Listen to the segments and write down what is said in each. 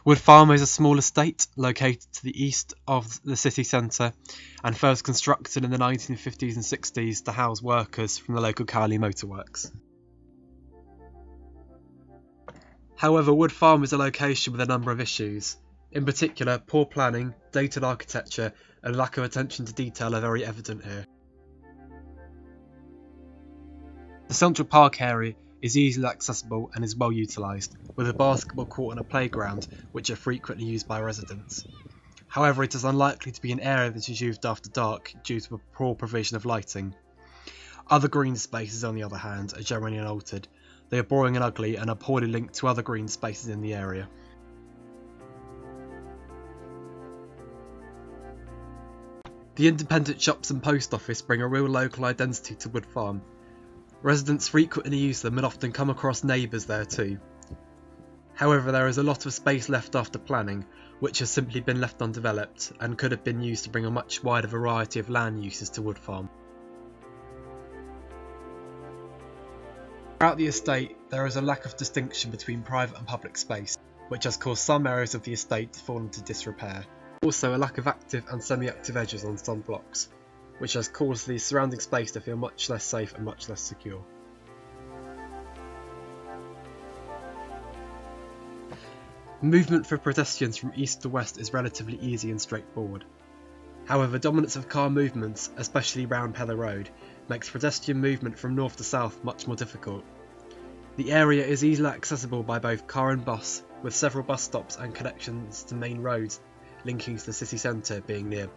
Wood Farm is a small estate located to the east of the city centre and first constructed in the 1950s and 60s to house workers from the local Cowley Motorworks. However, Wood Farm is a location with a number of issues. In particular, poor planning, dated architecture and lack of attention to detail are very evident here. The Central Park area is easily accessible and is well utilised, with a basketball court and a playground which are frequently used by residents. However, it is unlikely to be an area that is used after dark due to a poor provision of lighting. Other green spaces, on the other hand, are generally unaltered. They are boring and ugly and are poorly linked to other green spaces in the area. The independent shops and post office bring a real local identity to Wood Farm. Residents frequently use them and often come across neighbours there too. However, there is a lot of space left after planning, which has simply been left undeveloped and could have been used to bring a much wider variety of land uses to Wood Farm. Throughout the estate, there is a lack of distinction between private and public space, which has caused some areas of the estate to fall into disrepair. Also, a lack of active and semi-active edges on some blocks, which has caused the surrounding space to feel much less safe and much less secure. Movement for pedestrians from east to west is relatively easy and straightforward. However, dominance of car movements, especially round Peller Road, makes pedestrian movement from north to south much more difficult. The area is easily accessible by both car and bus, with several bus stops and connections to main roads linking to the city centre being near.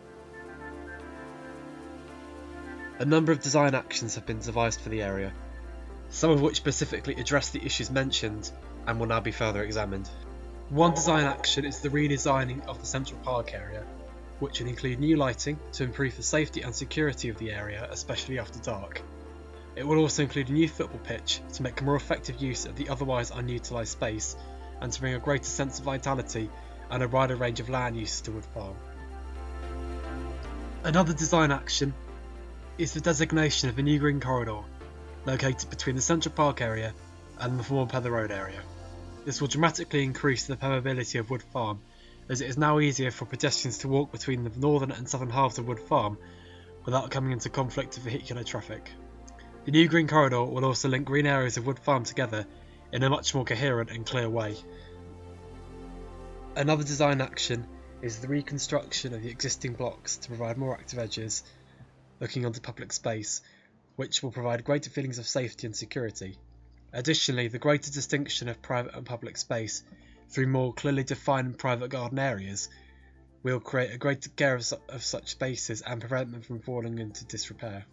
A number of design actions have been devised for the area, some of which specifically address the issues mentioned and will now be further examined. One design action is the redesigning of the Central Park area, which will include new lighting to improve the safety and security of the area, especially after dark. It will also include a new football pitch to make a more effective use of the otherwise unutilised space and to bring a greater sense of vitality and a wider range of land uses to Wood Farm. Another design action is the designation of a new green corridor located between the Central Park area and the former Peller Road area. This will dramatically increase the permeability of Wood Farm, as it is now easier for pedestrians to walk between the northern and southern halves of Wood Farm without coming into conflict with vehicular traffic. The new green corridor will also link green areas of Wood Farm together in a much more coherent and clear way. Another design action is the reconstruction of the existing blocks to provide more active edges looking onto public space, which will provide greater feelings of safety and security. Additionally, the greater distinction of private and public space through more clearly defined private garden areas will create a greater care of such spaces and prevent them from falling into disrepair.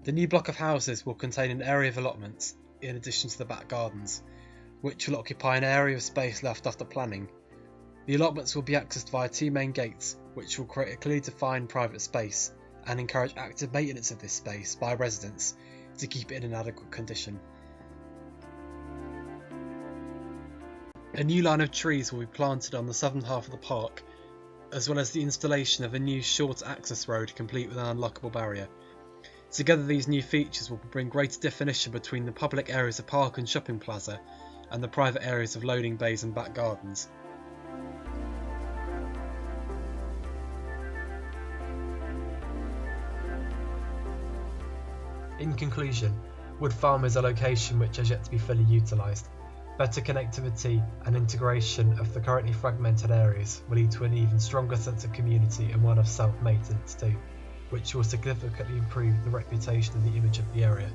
The new block of houses will contain an area of allotments in addition to the back gardens, which will occupy an area of space left after planning. The allotments will be accessed via two main gates, which will create a clearly defined private space and encourage active maintenance of this space by residents to keep it in an adequate condition. A new line of trees will be planted on the southern half of the park, as well as the installation of a new short access road complete with an unlockable barrier. Together, these new features will bring greater definition between the public areas of park and shopping plaza and the private areas of loading bays and back gardens. In conclusion, Wood Farm is a location which has yet to be fully utilised. Better connectivity and integration of the currently fragmented areas will lead to an even stronger sense of community and one of self-maintenance too, which will significantly improve the reputation and the image of the area.